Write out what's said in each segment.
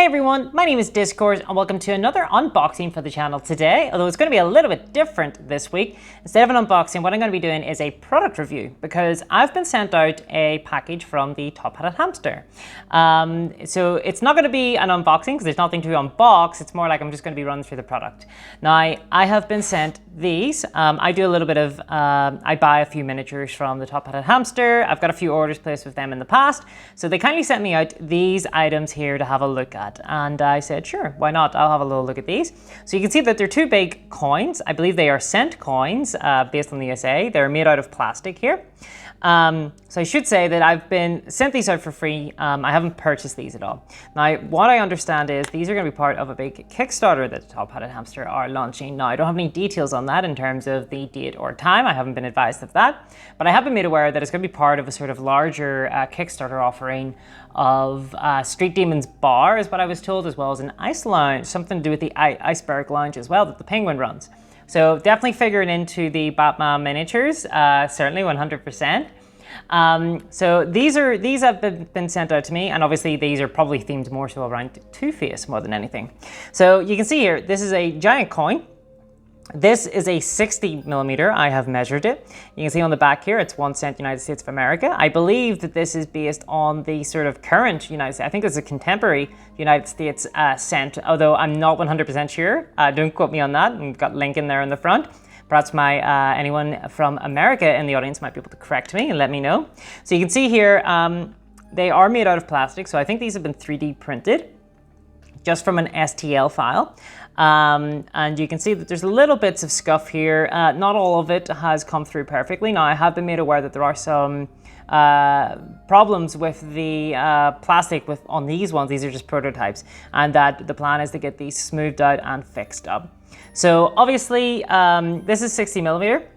Hey everyone, my name is Discord and welcome to another unboxing for the channel today, although it's going to be a little bit different this week. Instead of an unboxing, what I'm going to be doing is a product review because I've been sent out a package from the Top-Hatted Hamster. So it's not going to be an unboxing because there's nothing to unbox, it's more like I'm just going to be running through the product. Now, I have been sent these. I do a little bit of, I buy a few miniatures from the Top-Hatted Hamster. I've got a few orders placed with them in the past, so they kindly sent me out these items here to have a look at. And I said, sure, why not? I'll have a little look at these. So you can see that they're two big coins. I believe they are cent coins based on the USA. They're made out of plastic here. So I should say that I've been sent these out for free. I haven't purchased these at all. Now, what I understand is these are going to be part of a big Kickstarter that the Top-Hatted Hamster are launching. Now, I don't have any details on that in terms of the date or time. I haven't been advised of that. But I have been made aware that it's going to be part of a sort of larger Kickstarter offering of Street Demons Bar, is what I was told, as well as an ice lounge, something to do with the Iceberg Lounge as well that the Penguin runs. So definitely figuring into the Batman miniatures, certainly 100%. So these have been sent out to me, and obviously these are probably themed more so around Two-Face more than anything. So you can see here, this is a giant coin. This is a 60mm. I have measured it. You can see on the back here, it's 1 cent United States of America. I believe that this is based on the sort of current United States. I think it's a contemporary United States cent, although I'm not 100% sure. Don't quote me on that. I've got link in there in the front. Perhaps anyone from America in the audience might be able to correct me and let me know. So you can see here, they are made out of plastic. So I think these have been 3D printed just from an STL file. And you can see that there's little bits of scuff here. Not all of it has come through perfectly. Now, I have been made aware that there are some problems with the plastic on these ones. These are just prototypes, and that the plan is to get these smoothed out and fixed up. So obviously, this is 60mm.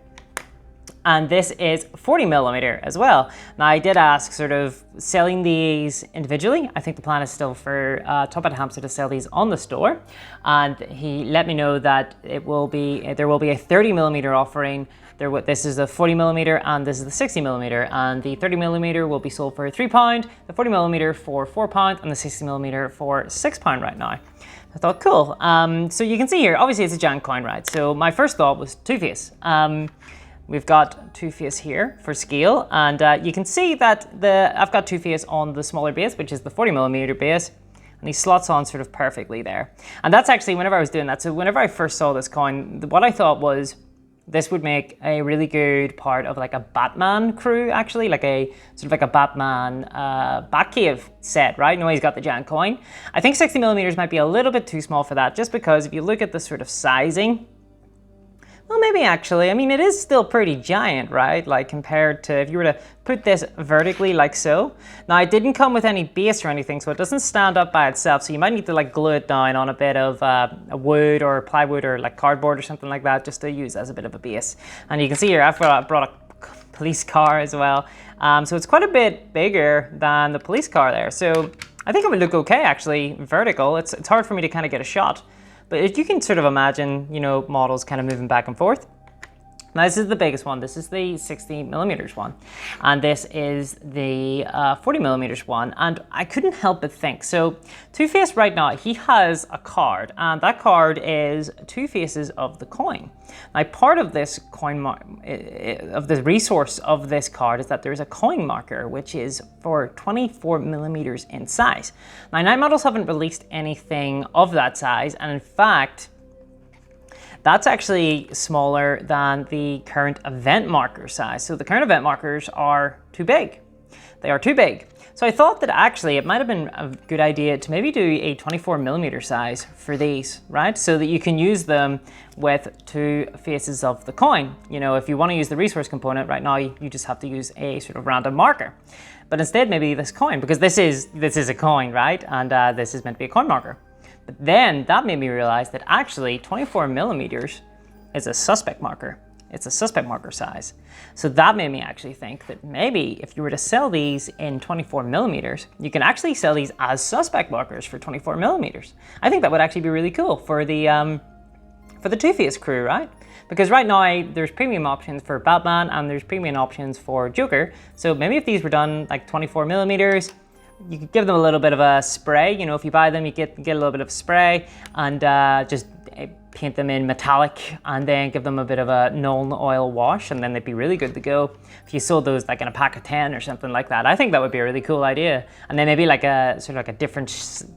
And this is 40mm as well. Now, I did ask sort of selling these individually. I think the plan is still for Top-Hatted Hamster to sell these on the store. And he let me know that there will be a 30mm offering. This is the 40mm and this is the 60mm. And the 30mm will be sold for £3, the 40mm for £4, and the 60mm for £6 right now. I thought, cool. So you can see here, obviously it's a giant coin, right? So my first thought was Two-Face. We've got Two-Face here for scale, and you can see that I've got Two-Face on the smaller base, which is the 40mm base, and he slots on sort of perfectly there. And that's actually, whenever I was doing that, so whenever I first saw this coin, what I thought was this would make a really good part of like a Batman crew, actually, like a sort of like a Batman Batcave set, right? No, he's got the giant coin. I think 60mm might be a little bit too small for that, just because if you look at the sort of sizing, well, maybe actually, I mean, it is still pretty giant, right? Like compared to if you were to put this vertically like so. Now, it didn't come with any base or anything, so it doesn't stand up by itself. So you might need to like glue it down on a bit of a wood or plywood or like cardboard or something like that, just to use as a bit of a base. And you can see here, I've brought a police car as well. So it's quite a bit bigger than the police car there. So I think it would look okay, actually, vertical. It's hard for me to kind of get a shot. But if you can sort of imagine, you know, models kind of moving back and forth. Now, this is the biggest one. This is the 60mm one. And this is the 40mm one. And I couldn't help but think. So Two-Face right now, he has a card. And that card is two faces of the coin. Now, part of this of the resource of this card is that there's a coin marker, which is for 24mm in size. Now, Night Models haven't released anything of that size. And in fact, that's actually smaller than the current event marker size. So the current event markers are too big. They are too big. So I thought that actually it might have been a good idea to maybe do a 24mm size for these, right? So that you can use them with two faces of the coin. You know, if you want to use the resource component right now, you just have to use a sort of random marker. But instead, maybe this coin, because this is a coin, right? And this is meant to be a coin marker. But then that made me realize that actually 24mm is a suspect marker. It's a suspect marker size. So that made me actually think that maybe if you were to sell these in 24mm, you can actually sell these as suspect markers for 24mm. I think that would actually be really cool for the Two-Face crew, right? Because right now there's premium options for Batman and there's premium options for Joker. So maybe if these were done like 24mm, you could give them a little bit of a spray. You know, if you buy them, you get a little bit of spray and just paint them in metallic and then give them a bit of a Nuln oil wash, and then they'd be really good to go. If you sold those like in a pack of 10 or something like that, I think that would be a really cool idea. And then maybe like a sort of like a different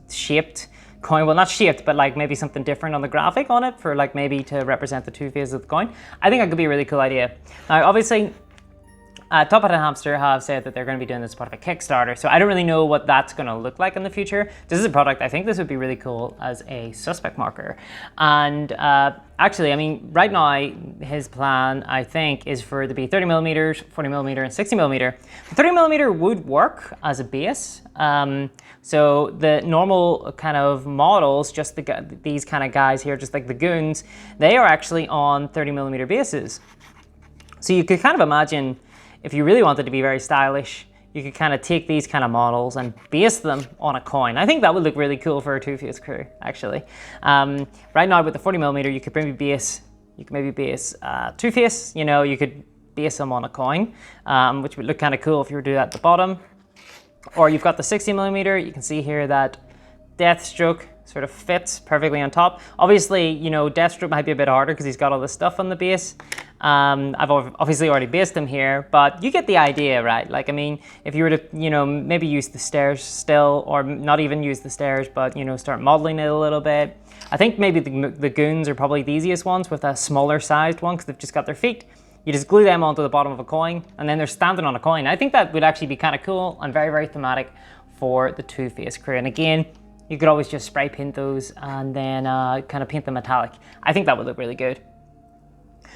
shaped coin, well, not shaped, but like maybe something different on the graphic on it for like maybe to represent the two faces of the coin. I think that could be a really cool idea. Now, obviously, Top-Hatted Hamster have said that they're going to be doing this as part of a Kickstarter, so I don't really know what that's going to look like in the future. This is a product, I think this would be really cool as a suspect marker. And actually, I mean, right now, his plan, I think, is for it to be 30 millimeters, 40 millimeter, and 60 millimeter. The 30 millimeter would work as a base. So the normal kind of models, just these kind of guys here, just like the goons, they are actually on 30 millimeter bases. So you could kind of imagine, if you really wanted to be very stylish, you could kind of take these kind of models and base them on a coin. I think that would look really cool for a two-face crew, actually. Right now with the 40 millimeter, you could maybe base two-face. You know, you could base them on a coin, which would look kind of cool if you were to do that at the bottom. Or you've got the 60 millimeter. You can see here that Deathstroke sort of fits perfectly on top. Obviously, you know, Deathstroke might be a bit harder because he's got all this stuff on the base. I've obviously already based him here, but you get the idea, right? Like, I mean, if you were to, you know, maybe use the stairs still, or not even use the stairs, but, you know, start modeling it a little bit. I think maybe the goons are probably the easiest ones with a smaller sized one because they've just got their feet. You just glue them onto the bottom of a coin, and then they're standing on a coin. I think that would actually be kind of cool and very, very thematic for the two-face crew. And again, you could always just spray paint those and then kind of paint them metallic. I think that would look really good.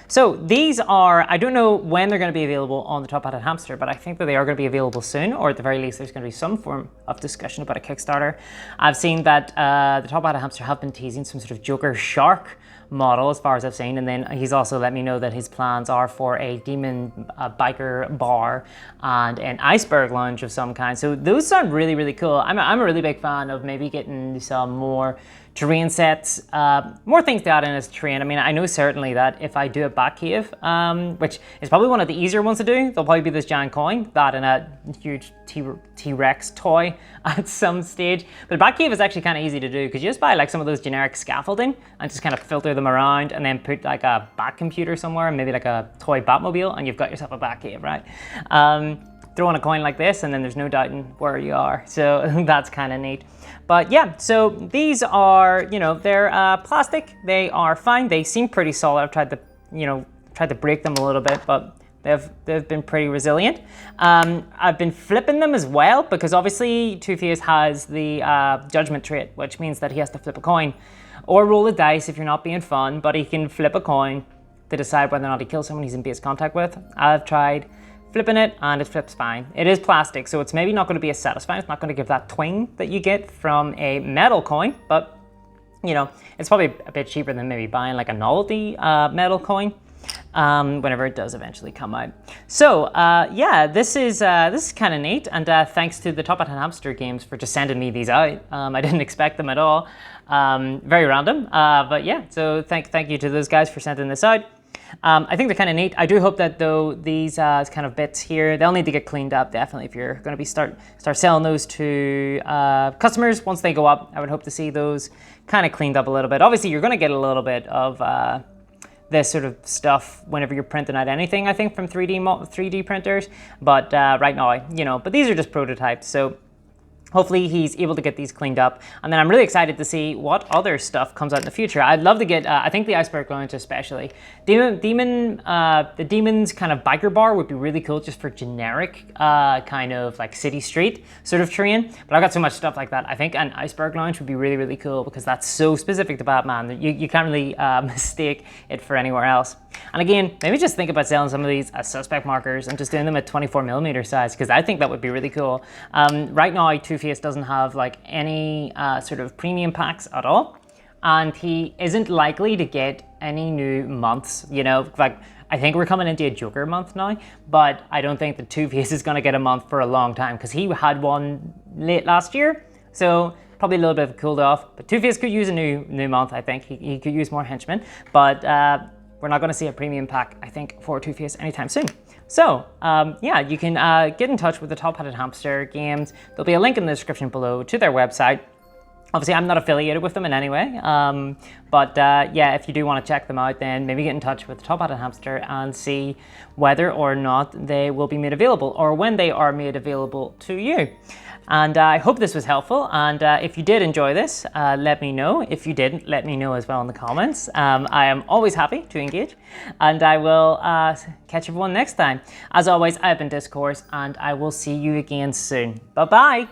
So these are, I don't know when they're going to be available on the Top-Hatted Hamster, but I think that they are going to be available soon, or at the very least there's going to be some form of discussion about a Kickstarter. I've seen that the Top-Hatted Hamster have been teasing some sort of Joker Shark model as far as I've seen, and then he's also let me know that his plans are for a demon biker bar and an iceberg lounge of some kind. So those sound really, really cool. I'm a really big fan of maybe getting some more terrain sets, more things to add in as terrain. I mean, I know certainly that if I do a bat cave, which is probably one of the easier ones to do, there'll probably be this giant coin, that and a huge T-Rex toy at some stage. But a bat cave is actually kind of easy to do because you just buy like some of those generic scaffolding and just kind of filter them around and then put like a bat computer somewhere, maybe like a toy Batmobile, and you've got yourself a bat cave, right? Throw in a coin like this and then there's no doubting where you are. So that's kind of neat. But yeah, so these are, you know, they're plastic. They are fine. They seem pretty solid. I've tried to break them a little bit, but they've been pretty resilient. I've been flipping them as well because obviously Two-Face has the judgment trait, which means that he has to flip a coin or roll a dice if you're not being fun, but he can flip a coin to decide whether or not he kills someone he's in base contact with. I've tried flipping it and it flips fine. It is plastic, so it's maybe not going to be as satisfying. It's not going to give that twang that you get from a metal coin, but you know, it's probably a bit cheaper than maybe buying like a novelty metal coin whenever it does eventually come out. So yeah, this is kind of neat, and thanks to the Top-Hatted Hamster Games for just sending me these out. I didn't expect them at all. Very random, but yeah. So thank you to those guys for sending this out. I think they're kind of neat. I do hope that though these kind of bits here, they'll need to get cleaned up definitely if you're going to be start selling those to customers. Once they go up, I would hope to see those kind of cleaned up a little bit. Obviously, you're going to get a little bit of this sort of stuff whenever you're printing out anything, I think, from 3D printers. But right now, you know, but these are just prototypes, so hopefully he's able to get these cleaned up. And then I'm really excited to see what other stuff comes out in the future. I'd love to get, I think the iceberg lounge especially. The demon's kind of biker bar would be really cool just for generic kind of like city street sort of terrain. But I've got so much stuff like that. I think an iceberg lounge would be really, really cool because that's so specific to Batman that you can't really mistake it for anywhere else. And again, maybe just think about selling some of these as suspect markers and just doing them at 24mm size, because I think that would be really cool. Right now, Two-Face doesn't have like any sort of premium packs at all, and he isn't likely to get any new months. You know, like I think we're coming into a Joker month now, but I don't think that Two-Face is going to get a month for a long time because he had one late last year, so probably a little bit of a cool off. But Two-Face could use a new month. I think he could use more henchmen, but we're not going to see a premium pack, I think, for Two-Face anytime soon. So yeah, you can get in touch with the Top-Hatted Hamster Games. There'll be a link in the description below to their website. Obviously, I'm not affiliated with them in any way, but yeah, if you do want to check them out, then maybe get in touch with Top-Hatted Hamster and see whether or not they will be made available, or when they are made available to you. And I hope this was helpful, and if you did enjoy this, let me know. If you didn't, let me know as well in the comments. I am always happy to engage, and I will catch everyone next time. As always, I've been Discourse, and I will see you again soon. Bye-bye!